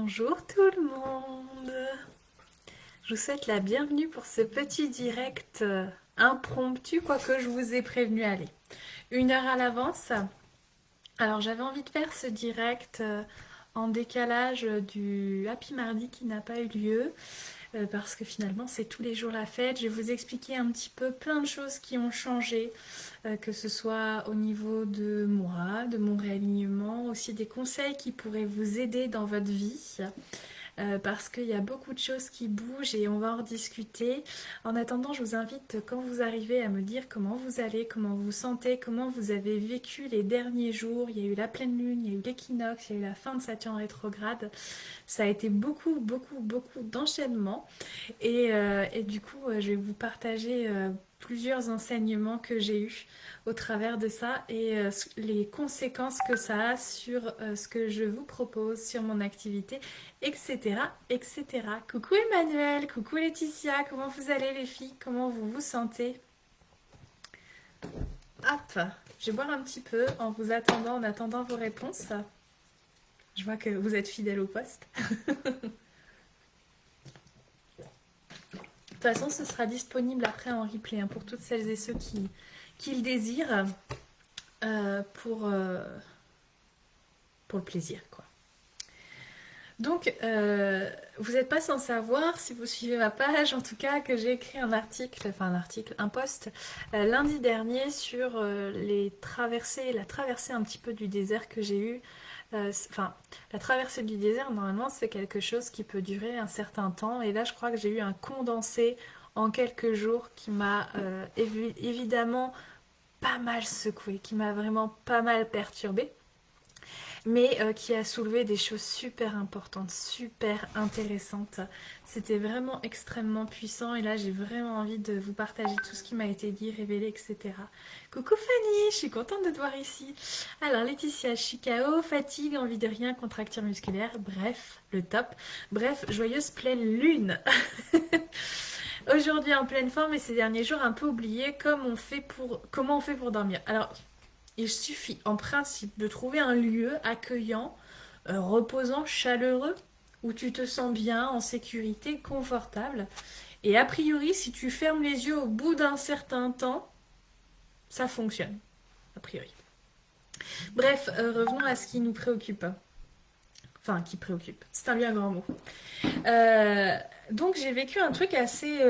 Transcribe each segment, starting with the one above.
Bonjour tout le monde. Je vous souhaite la bienvenue pour ce petit direct impromptu, quoique je vous ai prévenu, allez, 1 heure à l'avance. Alors j'avais envie de faire ce direct en décalage du Happy Mardi qui n'a pas eu lieu, parce que finalement c'est tous les jours la fête. Je vais vous expliquer un petit peu plein de choses qui ont changé, que ce soit au niveau de moi, de mon réalignement, aussi des conseils qui pourraient vous aider dans votre vie. Parce qu'il y a beaucoup de choses qui bougent et on va en rediscuter. En attendant, je vous invite, quand vous arrivez, à me dire comment vous allez, comment vous vous sentez, comment vous avez vécu les derniers jours. Il y a eu la pleine lune, il y a eu l'équinoxe, il y a eu la fin de Saturne rétrograde. Ça a été beaucoup, beaucoup, beaucoup d'enchaînements. Et du coup, je vais vous partager plusieurs enseignements que j'ai eus au travers de ça et les conséquences que ça a sur ce que je vous propose, sur mon activité, etc., etc. Coucou Emmanuel, coucou Laetitia, comment vous allez les filles? Comment vous vous sentez? Hop, je vais boire un petit peu en attendant vos réponses. Je vois que vous êtes fidèles au poste. De toute façon, ce sera disponible après en replay hein, pour toutes celles et ceux qui le désirent euh, pour, euh, pour le plaisir, quoi. Donc, vous n'êtes pas sans savoir, si vous suivez ma page, en tout cas, que j'ai écrit un post, lundi dernier sur la traversée un petit peu du désert que j'ai eue. La traversée du désert, normalement, c'est quelque chose qui peut durer un certain temps. Et là, je crois que j'ai eu un condensé en quelques jours qui m'a évidemment pas mal secoué, qui m'a vraiment pas mal perturbée, mais qui a soulevé des choses super importantes, super intéressantes. C'était vraiment extrêmement puissant et là j'ai vraiment envie de vous partager tout ce qui m'a été dit, révélé, etc. Coucou Fanny, je suis contente de te voir ici. Alors Laetitia, je suis KO, fatigue, envie de rien, contracture musculaire, bref, le top. Bref, joyeuse pleine lune. Aujourd'hui en pleine forme et ces derniers jours un peu oublié comment on fait pour dormir. Alors, il suffit en principe de trouver un lieu accueillant, reposant, chaleureux, où tu te sens bien, en sécurité, confortable. Et a priori, si tu fermes les yeux au bout d'un certain temps, ça fonctionne. A priori. Bref, revenons à ce qui nous préoccupe. Enfin, qui préoccupe. C'est un bien grand mot. Euh, donc j'ai vécu un truc assez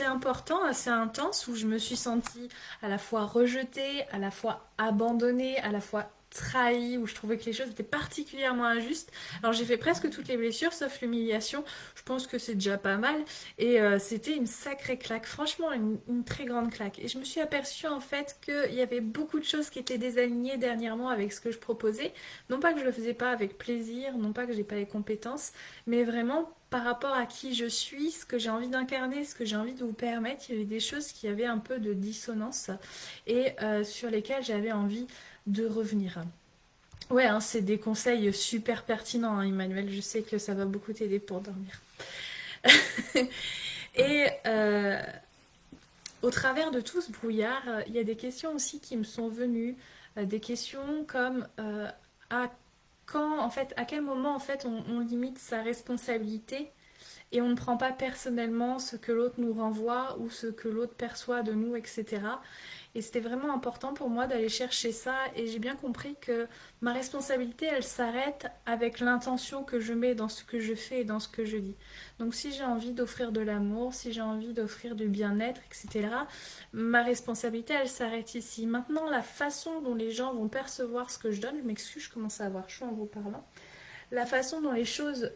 important, assez intense, où je me suis sentie à la fois rejetée, à la fois abandonnée, à la fois trahie, où je trouvais que les choses étaient particulièrement injustes. Alors j'ai fait presque toutes les blessures, sauf l'humiliation. Je pense que c'est déjà pas mal. Et c'était une sacrée claque, franchement une très grande claque. Et je me suis aperçue en fait qu'il y avait beaucoup de choses qui étaient désalignées dernièrement avec ce que je proposais. Non pas que je le faisais pas avec plaisir, non pas que j'ai pas les compétences, mais vraiment par rapport à qui je suis, ce que j'ai envie d'incarner, ce que j'ai envie de vous permettre, il y avait des choses qui avaient un peu de dissonance et sur lesquelles j'avais envie de revenir. Ouais, hein, c'est des conseils super pertinents, hein, Emmanuel. Je sais que ça va beaucoup t'aider pour dormir. Et au travers de tout ce brouillard, il y a des questions aussi qui me sont venues, des questions comme à en fait, à quel moment en fait on limite sa responsabilité et on ne prend pas personnellement ce que l'autre nous renvoie ou ce que l'autre perçoit de nous, etc. Et c'était vraiment important pour moi d'aller chercher ça et j'ai bien compris que ma responsabilité, elle s'arrête avec l'intention que je mets dans ce que je fais et dans ce que je dis. Donc si j'ai envie d'offrir de l'amour, si j'ai envie d'offrir du bien-être, etc., ma responsabilité, elle s'arrête ici. Maintenant, la façon dont les gens vont percevoir ce que je donne, je m'excuse, je commence à avoir chaud en vous parlant, la façon dont les choses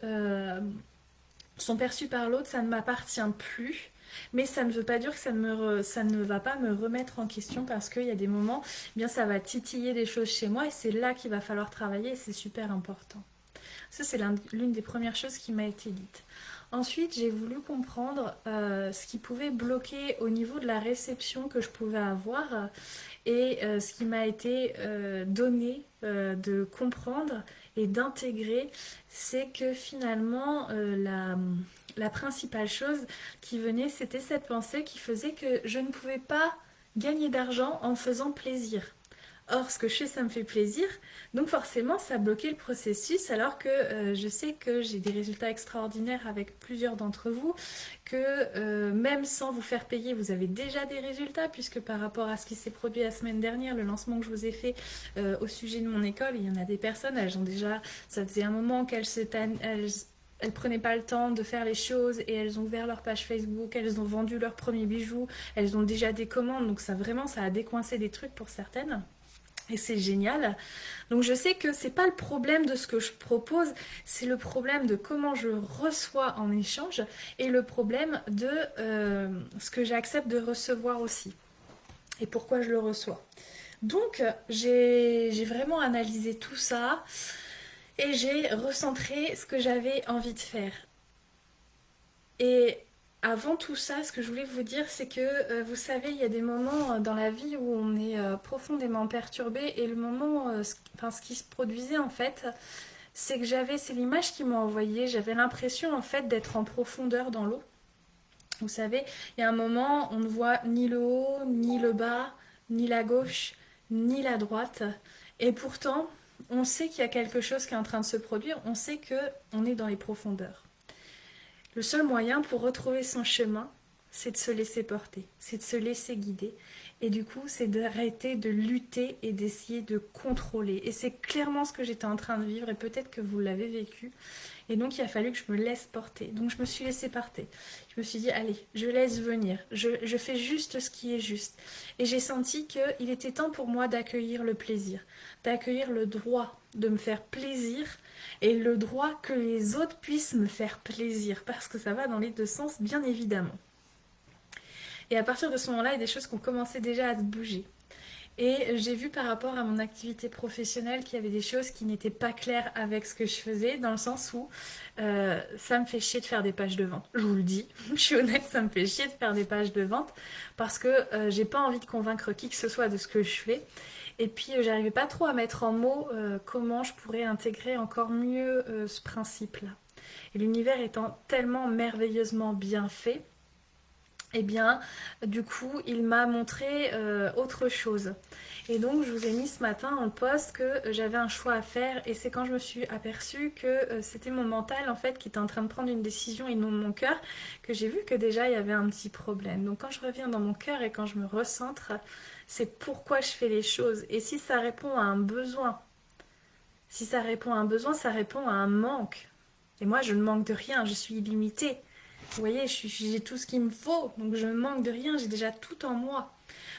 sont perçues par l'autre, ça ne m'appartient plus. Mais ça ne veut pas dire que ça ne va pas me remettre en question parce qu'il y a des moments, eh bien ça va titiller des choses chez moi et c'est là qu'il va falloir travailler et c'est super important. Ça, c'est l'une des premières choses qui m'a été dite. Ensuite, j'ai voulu comprendre ce qui pouvait bloquer au niveau de la réception que je pouvais avoir et ce qui m'a été donné de comprendre et d'intégrer, c'est que finalement, la principale chose qui venait, c'était cette pensée qui faisait que je ne pouvais pas gagner d'argent en faisant plaisir. Or, ce que je fais, ça me fait plaisir. Donc forcément, ça a bloqué le processus alors que je sais que j'ai des résultats extraordinaires avec plusieurs d'entre vous, que même sans vous faire payer, vous avez déjà des résultats puisque par rapport à ce qui s'est produit la semaine dernière, le lancement que je vous ai fait au sujet de mon école, il y en a des personnes, elles ont déjà, ça faisait un moment qu'elles se elles prenaient pas le temps de faire les choses et elles ont ouvert leur page Facebook, elles ont vendu leurs premiers bijoux, elles ont déjà des commandes, donc ça vraiment ça a décoincé des trucs pour certaines. Et c'est génial. Donc je sais que c'est pas le problème de ce que je propose, c'est le problème de comment je reçois en échange et le problème de ce que j'accepte de recevoir aussi et pourquoi je le reçois. Donc j'ai vraiment analysé tout ça et j'ai recentré ce que j'avais envie de faire. Et avant tout ça, ce que je voulais vous dire, c'est que vous savez, il y a des moments dans la vie où on est profondément perturbé et le moment, ce qui se produisait en fait, c'est que c'est l'image qui m'a envoyée, j'avais l'impression en fait d'être en profondeur dans l'eau. Vous savez, il y a un moment, on ne voit ni le haut, ni le bas, ni la gauche, ni la droite. Et pourtant, on sait qu'il y a quelque chose qui est en train de se produire, on sait que on est dans les profondeurs. Le seul moyen pour retrouver son chemin, c'est de se laisser porter, c'est de se laisser guider. Et du coup, c'est d'arrêter de lutter et d'essayer de contrôler. Et c'est clairement ce que j'étais en train de vivre et peut-être que vous l'avez vécu. Et donc, il a fallu que je me laisse porter. Donc, je me suis laissée porter. Je me suis dit, allez, je laisse venir. Je fais juste ce qui est juste. Et j'ai senti qu'il était temps pour moi d'accueillir le plaisir, d'accueillir le droit de me faire plaisir et le droit que les autres puissent me faire plaisir. Parce que ça va dans les deux sens, bien évidemment. Et à partir de ce moment-là, il y a des choses qui ont commencé déjà à se bouger. Et j'ai vu par rapport à mon activité professionnelle qu'il y avait des choses qui n'étaient pas claires avec ce que je faisais, dans le sens où ça me fait chier de faire des pages de vente. Je vous le dis, je suis honnête, ça me fait chier de faire des pages de vente parce que j'ai pas envie de convaincre qui que ce soit de ce que je fais. Et puis j'arrivais pas trop à mettre en mots comment je pourrais intégrer encore mieux ce principe-là. Et l'univers étant tellement merveilleusement bien fait, eh bien, du coup, il m'a montré autre chose. Et donc, je vous ai mis ce matin en post que j'avais un choix à faire. Et c'est quand je me suis aperçue que c'était mon mental, en fait, qui était en train de prendre une décision et non mon cœur, que j'ai vu que déjà, il y avait un petit problème. Donc, quand je reviens dans mon cœur et quand je me recentre, c'est pourquoi je fais les choses. Et si ça répond à un besoin, si ça répond à un besoin, ça répond à un manque. Et moi, je ne manque de rien, je suis illimitée. Vous voyez, j'ai tout ce qu'il me faut, donc je ne manque de rien, j'ai déjà tout en moi.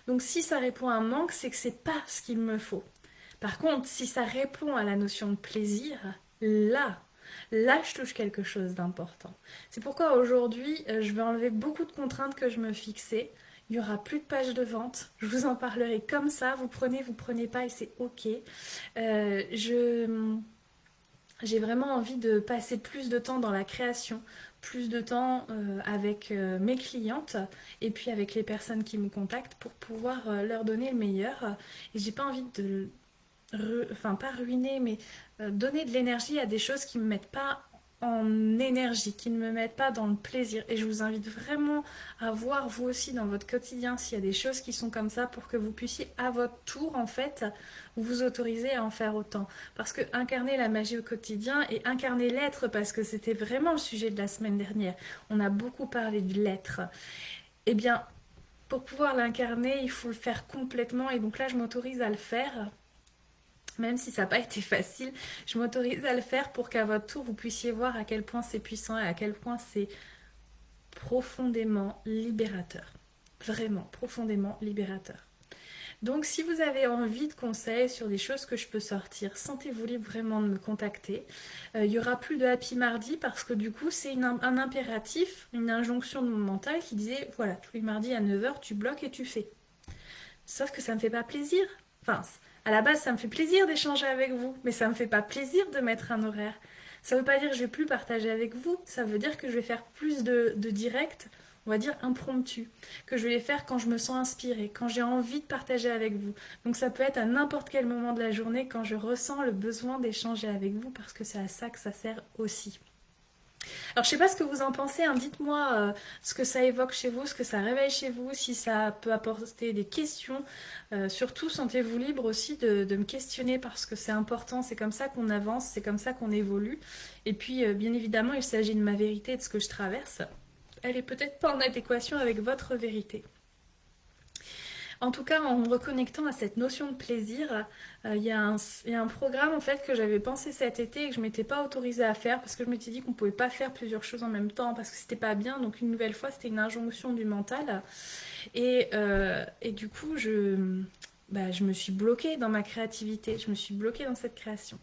Donc si ça répond à un manque, c'est que c'est pas ce qu'il me faut. Par contre, si ça répond à la notion de plaisir, là, je touche quelque chose d'important. C'est pourquoi aujourd'hui, je vais enlever beaucoup de contraintes que je me fixais. Il n'y aura plus de pages de vente. Je vous en parlerai comme ça. Vous prenez pas et c'est ok. Euh, je j'ai vraiment envie de passer plus de temps dans la création, plus de temps avec mes clientes et puis avec les personnes qui me contactent pour pouvoir leur donner le meilleur. Et j'ai pas envie de, enfin pas ruiner, mais donner de l'énergie à des choses qui me mettent pas en énergie, qui ne me mettent pas dans le plaisir. Et je vous invite vraiment à voir vous aussi dans votre quotidien s'il y a des choses qui sont comme ça pour que vous puissiez à votre tour en fait vous autoriser à en faire autant. Parce que incarner la magie au quotidien et incarner l'être, parce que c'était vraiment le sujet de la semaine dernière, on a beaucoup parlé de l'être. Eh bien, pour pouvoir l'incarner, il faut le faire complètement et donc là je m'autorise à le faire. Même si ça n'a pas été facile, je m'autorise à le faire pour qu'à votre tour, vous puissiez voir à quel point c'est puissant et à quel point c'est profondément libérateur. Vraiment, profondément libérateur. Donc si vous avez envie de conseils sur des choses que je peux sortir, sentez-vous libre vraiment de me contacter. Il n'y aura plus de Happy Mardi parce que du coup c'est un impératif, une injonction de mon mental qui disait voilà, tous les mardis à 9h tu bloques et tu fais. Sauf que ça ne me fait pas plaisir. Enfin, à la base ça me fait plaisir d'échanger avec vous, mais ça ne me fait pas plaisir de mettre un horaire. Ça ne veut pas dire que je vais plus partager avec vous, ça veut dire que je vais faire plus de directs, on va dire impromptu, que je vais les faire quand je me sens inspirée, quand j'ai envie de partager avec vous. Donc ça peut être à n'importe quel moment de la journée quand je ressens le besoin d'échanger avec vous parce que c'est à ça que ça sert aussi. Alors je sais pas ce que vous en pensez, hein. Dites-moi ce que ça évoque chez vous, ce que ça réveille chez vous, si ça peut apporter des questions. Surtout sentez-vous libre aussi de me questionner parce que c'est important, c'est comme ça qu'on avance, c'est comme ça qu'on évolue. Et puis bien évidemment il s'agit de ma vérité et de ce que je traverse. Elle est peut-être pas en adéquation avec votre vérité. En tout cas, en me reconnectant à cette notion de plaisir, il y a un programme en fait que j'avais pensé cet été et que je m'étais pas autorisée à faire parce que je m'étais dit qu'on pouvait pas faire plusieurs choses en même temps parce que c'était pas bien. Donc une nouvelle fois, c'était une injonction du mental. Et du coup, je me suis bloquée dans ma créativité, je me suis bloquée dans cette création.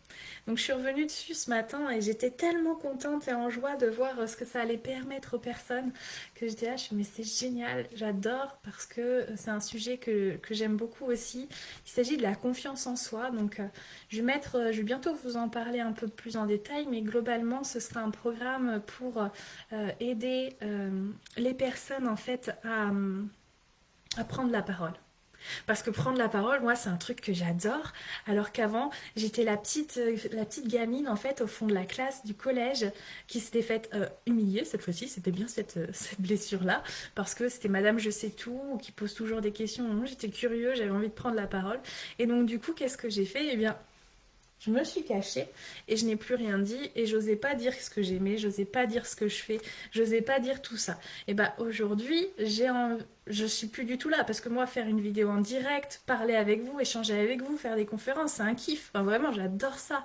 Donc je suis revenue dessus ce matin et j'étais tellement contente et en joie de voir ce que ça allait permettre aux personnes que j'étais là, mais c'est génial, j'adore parce que c'est un sujet que j'aime beaucoup aussi. Il s'agit de la confiance en soi, donc je vais bientôt vous en parler un peu plus en détail, mais globalement ce sera un programme pour aider les personnes en fait à prendre la parole. Parce que prendre la parole, moi, c'est un truc que j'adore. Alors qu'avant, j'étais la petite gamine, en fait, au fond de la classe du collège, qui s'était faite humilier cette fois-ci. C'était bien cette blessure-là. Parce que c'était Madame Je sais tout, qui pose toujours des questions. Moi, j'étais curieux, j'avais envie de prendre la parole. Et donc, du coup, qu'est-ce que j'ai fait? Eh bien, je me suis cachée et je n'ai plus rien dit et j'osais pas dire ce que j'aimais, j'osais pas dire ce que je fais, j'osais pas dire tout ça. Et bah aujourd'hui, je suis plus du tout là parce que moi faire une vidéo en direct, parler avec vous, échanger avec vous, faire des conférences, c'est un kiff. Enfin, vraiment, j'adore ça.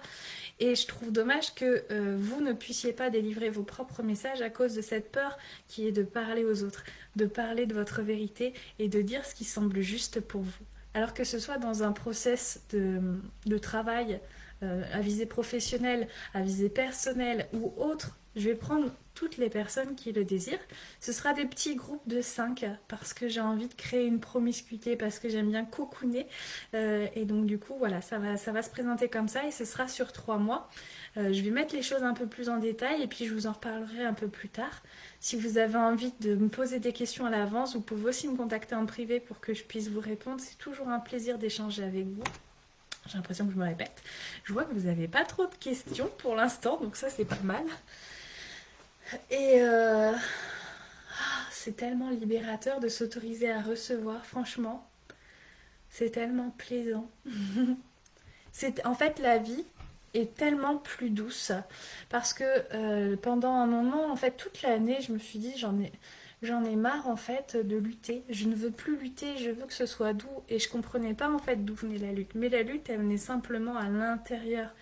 Et je trouve dommage que vous ne puissiez pas délivrer vos propres messages à cause de cette peur qui est de parler aux autres, de parler de votre vérité et de dire ce qui semble juste pour vous. Alors que ce soit dans un process de travail à visée professionnelle, à visée personnelle ou autre, je vais prendre toutes les personnes qui le désirent. Ce sera des petits groupes de 5 parce que j'ai envie de créer une promiscuité, parce que j'aime bien cocooner. Et donc du coup, voilà, ça va se présenter comme ça et ce sera sur 3 mois. Je vais mettre les choses un peu plus en détail et puis je vous en reparlerai un peu plus tard. Si vous avez envie de me poser des questions à l'avance, vous pouvez aussi me contacter en privé pour que je puisse vous répondre. C'est toujours un plaisir d'échanger avec vous. J'ai l'impression que je me répète. Je vois que vous n'avez pas trop de questions pour l'instant, donc ça c'est pas mal. Et c'est tellement libérateur de s'autoriser à recevoir, franchement. C'est tellement plaisant. En fait, la vie est tellement plus douce parce que pendant un moment, en fait, toute l'année, je me suis dit, j'en ai marre en fait de lutter. Je ne veux plus lutter, je veux que ce soit doux. Et je comprenais pas en fait d'où venait la lutte. Mais la lutte, elle venait simplement à l'intérieur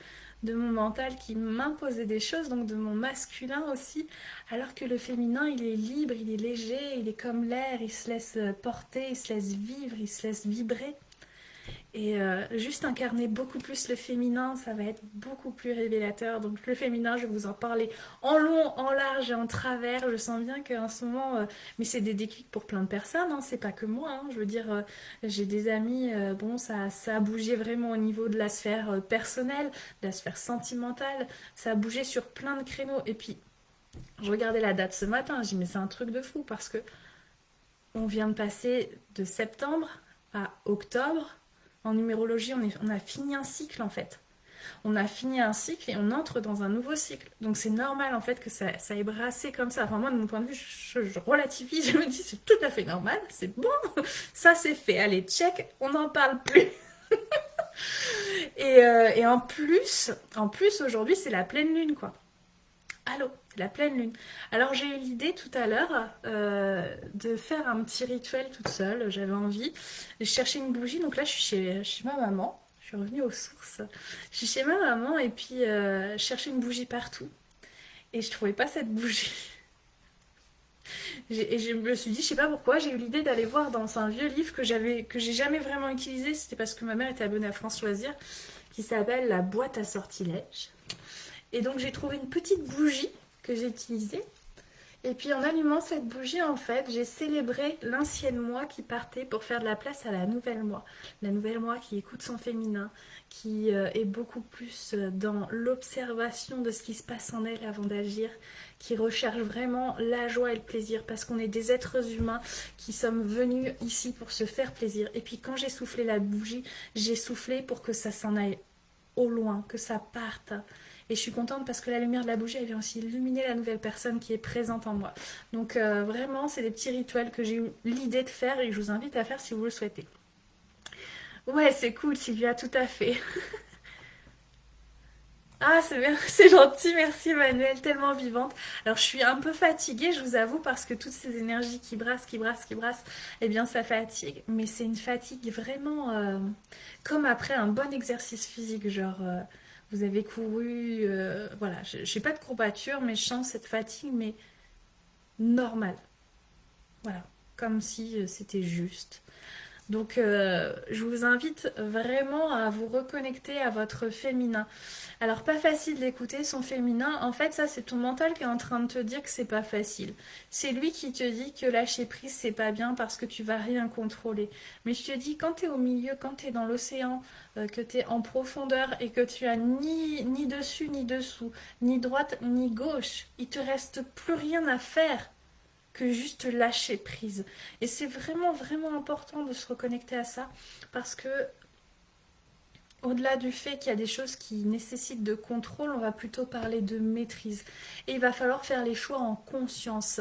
de mon mental qui m'imposait des choses, donc de mon masculin aussi, alors que le féminin, il est libre, il est léger, il est comme l'air, il se laisse porter, il se laisse vivre, il se laisse vibrer. Et juste incarner beaucoup plus le féminin, ça va être beaucoup plus révélateur. Donc le féminin, je vais vous en parler en long, en large et en travers. Je sens bien qu'en ce moment, mais c'est des déclics pour plein de personnes, hein, c'est pas que moi. Hein. Je veux dire, j'ai des amis, bon, ça a bougé vraiment au niveau de la sphère personnelle, de la sphère sentimentale. Ça a bougé sur plein de créneaux. Et puis, je regardais la date ce matin, j'ai dit, mais c'est un truc de fou parce que on vient de passer de septembre à octobre. En numérologie, on a fini un cycle en fait. On a fini un cycle et on entre dans un nouveau cycle. Donc c'est normal en fait que ça ait brassé comme ça. Enfin moi de mon point de vue, je relativise, je me dis c'est tout à fait normal, c'est bon, ça c'est fait. Allez, check, on n'en parle plus. Et en plus aujourd'hui c'est la pleine lune quoi. Allô, c'est la pleine lune. Alors j'ai eu l'idée tout à l'heure de faire un petit rituel toute seule. J'avais envie de chercher une bougie. Donc là, je suis chez ma maman. Je suis revenue aux sources. Je suis chez ma maman et puis je cherchais une bougie partout. Et je trouvais pas cette bougie. Et je me suis dit, je sais pas pourquoi, j'ai eu l'idée d'aller voir dans un vieux livre que j'ai jamais vraiment utilisé. C'était parce que ma mère était abonnée à France Loisirs, qui s'appelle La boîte à sortilèges. Et donc j'ai trouvé une petite bougie que j'ai utilisée. Et puis en allumant cette bougie, en fait, j'ai célébré l'ancienne moi qui partait pour faire de la place à la nouvelle moi. La nouvelle moi qui écoute son féminin, qui est beaucoup plus dans l'observation de ce qui se passe en elle avant d'agir, qui recherche vraiment la joie et le plaisir parce qu'on est des êtres humains qui sommes venus ici pour se faire plaisir. Et puis quand j'ai soufflé la bougie, j'ai soufflé pour que ça s'en aille au loin, que ça parte. Et je suis contente parce que la lumière de la bougie, elle vient aussi illuminer la nouvelle personne qui est présente en moi. Donc vraiment, c'est des petits rituels que j'ai eu l'idée de faire et que je vous invite à faire si vous le souhaitez. Ouais, c'est cool, Sylvia, tout à fait. Ah, c'est gentil, merci Emmanuel, tellement vivante. Alors, je suis un peu fatiguée, je vous avoue, parce que toutes ces énergies qui brassent, qui brassent, qui brassent, eh bien, ça fatigue. Mais c'est une fatigue vraiment comme après un bon exercice physique. Genre, vous avez couru, voilà, j'ai pas de courbature, mais je sens cette fatigue, mais normale. Voilà, comme si c'était juste. Donc, je vous invite vraiment à vous reconnecter à votre féminin. Alors, pas facile d'écouter son féminin. En fait, ça, c'est ton mental qui est en train de te dire que c'est pas facile. C'est lui qui te dit que lâcher prise, c'est pas bien parce que tu vas rien contrôler. Mais je te dis, quand tu es au milieu, quand tu es dans l'océan, que tu es en profondeur et que tu as ni dessus, ni dessous, ni droite, ni gauche, il te reste plus rien à faire que juste lâcher prise. Et c'est vraiment, vraiment important de se reconnecter à ça parce que au-delà du fait qu'il y a des choses qui nécessitent de contrôle, on va plutôt parler de maîtrise. Et il va falloir faire les choix en conscience.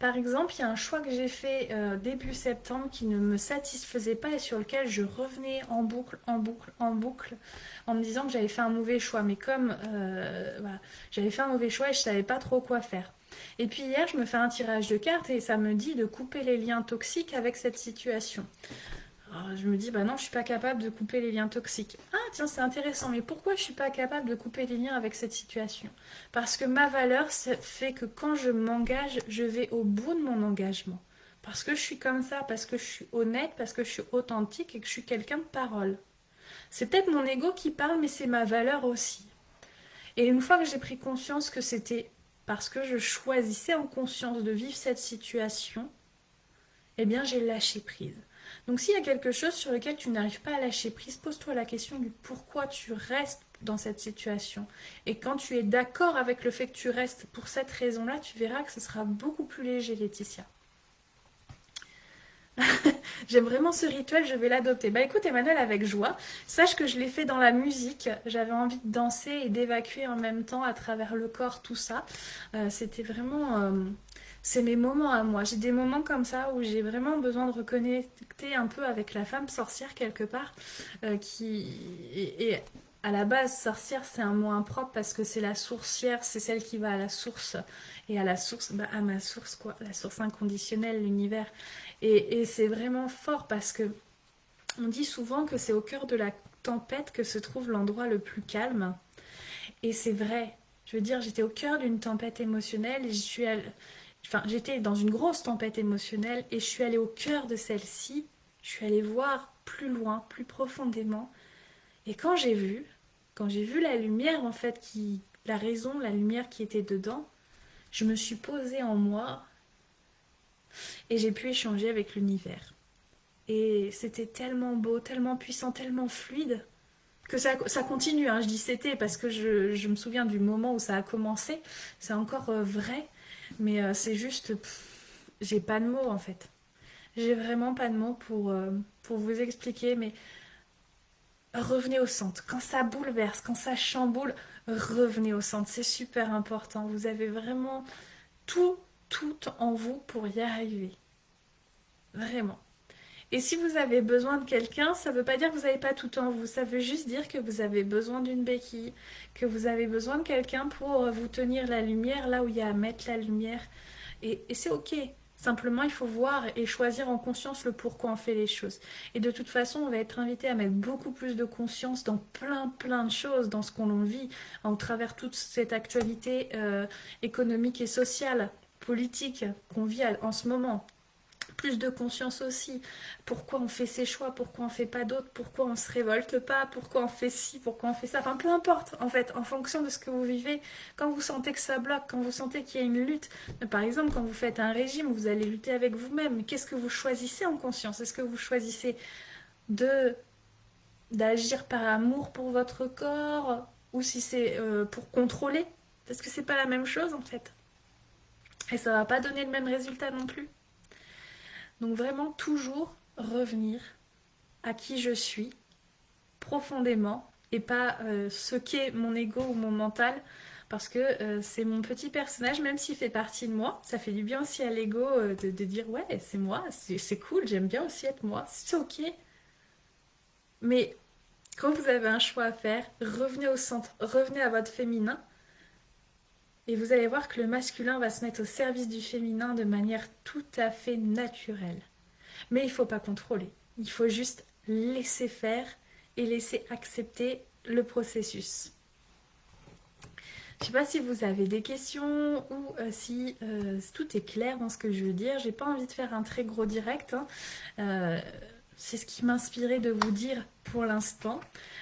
Par exemple, il y a un choix que j'ai fait début septembre qui ne me satisfaisait pas et sur lequel je revenais en boucle, en boucle, en boucle, en me disant que j'avais fait un mauvais choix. Mais comme voilà, j'avais fait un mauvais choix et je ne savais pas trop quoi faire. Et puis hier, je me fais un tirage de cartes et ça me dit de couper les liens toxiques avec cette situation. Alors, je me dis, bah non, je suis pas capable de couper les liens toxiques. Ah, tiens, c'est intéressant, mais pourquoi je suis pas capable de couper les liens avec cette situation? Parce que ma valeur fait que quand je m'engage, je vais au bout de mon engagement. Parce que je suis comme ça, parce que je suis honnête, parce que je suis authentique et que je suis quelqu'un de parole. C'est peut-être mon ego qui parle, mais c'est ma valeur aussi. Et une fois que j'ai pris conscience que c'était parce que je choisissais en conscience de vivre cette situation, eh bien j'ai lâché prise. Donc s'il y a quelque chose sur lequel tu n'arrives pas à lâcher prise, pose-toi la question du pourquoi tu restes dans cette situation. Et quand tu es d'accord avec le fait que tu restes pour cette raison-là, tu verras que ce sera beaucoup plus léger, Laetitia. J'aime vraiment ce rituel, je vais l'adopter. Bah écoute Emmanuel, avec joie. Sache que je l'ai fait dans la musique. J'avais envie de danser et d'évacuer en même temps à travers le corps tout ça. C'était vraiment... c'est mes moments à moi. J'ai des moments comme ça où j'ai vraiment besoin de reconnecter un peu avec la femme sorcière quelque part. Qui... et à la base, sorcière, c'est un mot impropre parce que c'est la sourcière, c'est celle qui va à la source. Et à la source, bah, à ma source, quoi. La source inconditionnelle, l'univers. Et c'est vraiment fort parce que on dit souvent que c'est au cœur de la tempête que se trouve l'endroit le plus calme. Et c'est vrai. Je veux dire, j'étais au cœur d'une tempête émotionnelle et enfin, j'étais dans une grosse tempête émotionnelle et je suis allée au cœur de celle-ci. Je suis allée voir plus loin, plus profondément. Et quand j'ai vu la lumière en fait la raison, la lumière qui était dedans, je me suis posée en moi et j'ai pu échanger avec l'univers. Et c'était tellement beau, tellement puissant, tellement fluide que ça continue. Hein. Je dis c'était parce que je me souviens du moment où ça a commencé. C'est encore vrai, mais c'est juste, j'ai pas de mots en fait. J'ai vraiment pas de mots pour vous expliquer, mais revenez au centre. Quand ça bouleverse, quand ça chamboule, revenez au centre. C'est super important. Vous avez vraiment tout, tout en vous pour y arriver. Vraiment. Et si vous avez besoin de quelqu'un, ça ne veut pas dire que vous n'avez pas tout en vous. Ça veut juste dire que vous avez besoin d'une béquille, que vous avez besoin de quelqu'un pour vous tenir la lumière là où il y a à mettre la lumière. Et c'est ok. Simplement, il faut voir et choisir en conscience le pourquoi on fait les choses. Et de toute façon, on va être invité à mettre beaucoup plus de conscience dans plein, plein de choses, dans ce qu'on vit, au travers toute cette actualité économique et sociale, politique qu'on vit en ce moment. Plus de conscience aussi. Pourquoi on fait ces choix, pourquoi on fait pas d'autres, pourquoi on se révolte pas, pourquoi on fait ci, pourquoi on fait ça. Enfin, peu importe, en fait, en fonction de ce que vous vivez, quand vous sentez que ça bloque, quand vous sentez qu'il y a une lutte, par exemple, quand vous faites un régime, vous allez lutter avec vous-même. Qu'est-ce que vous choisissez en conscience? Est-ce que vous choisissez de d'agir par amour pour votre corps ou si c'est pour contrôler? Parce que c'est pas la même chose en fait. Et ça va pas donner le même résultat non plus. Donc vraiment toujours revenir à qui je suis profondément et pas ce qu'est mon ego ou mon mental. Parce que c'est mon petit personnage, même s'il fait partie de moi, ça fait du bien aussi à l'ego de dire ouais, c'est moi, c'est cool, j'aime bien aussi être moi, c'est ok. Mais quand vous avez un choix à faire, revenez au centre, revenez à votre féminin, et vous allez voir que le masculin va se mettre au service du féminin de manière tout à fait naturelle. Mais il ne faut pas contrôler, il faut juste laisser faire et laisser accepter le processus. Je ne sais pas si vous avez des questions ou si tout est clair dans ce que je veux dire. J'ai pas envie de faire un très gros direct, hein. C'est ce qui m'inspirait de vous dire pour l'instant.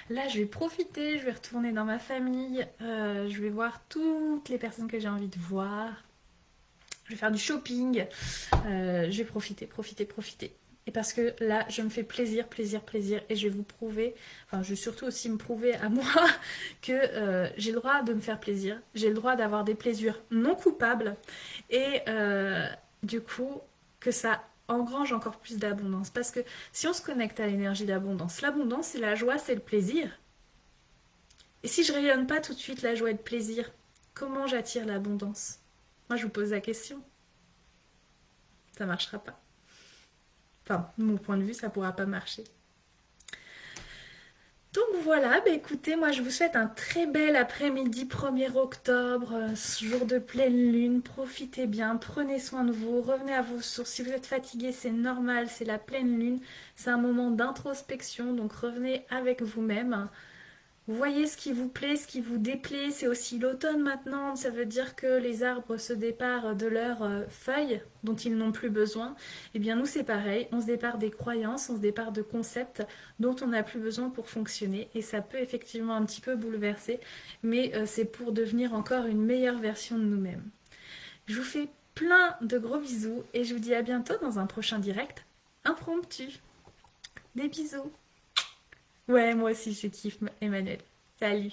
Là, je vais profiter, je vais retourner dans ma famille, je vais voir toutes les personnes que j'ai envie de voir. Je vais faire du shopping, je vais profiter, profiter, profiter. Et parce que là, je me fais plaisir, plaisir, plaisir. Et je vais vous prouver, enfin, je vais surtout aussi me prouver à moi que j'ai le droit de me faire plaisir. J'ai le droit d'avoir des plaisirs non coupables. Et du coup, que ça engrange encore plus d'abondance. Parce que si on se connecte à l'énergie d'abondance, l'abondance, c'est la joie, c'est le plaisir. Et si je rayonne pas tout de suite la joie et le plaisir, comment j'attire l'abondance? Moi, je vous pose la question. Ça marchera pas. Enfin, de mon point de vue, ça pourra pas marcher. Donc voilà, bah écoutez, moi je vous souhaite un très bel après-midi 1er octobre, ce jour de pleine lune. Profitez bien, prenez soin de vous, revenez à vos sources. Si vous êtes fatigué, c'est normal, c'est la pleine lune. C'est un moment d'introspection, donc revenez avec vous-même. Voyez ce qui vous plaît, ce qui vous déplaît. C'est aussi l'automne maintenant. Ça veut dire que les arbres se déparent de leurs feuilles dont ils n'ont plus besoin. Eh bien, nous, c'est pareil. On se départ des croyances, on se départ de concepts dont on n'a plus besoin pour fonctionner. Et ça peut effectivement un petit peu bouleverser. Mais c'est pour devenir encore une meilleure version de nous-mêmes. Je vous fais plein de gros bisous et je vous dis à bientôt dans un prochain direct impromptu. Des bisous. Ouais, moi aussi je kiffe Emmanuel. Salut.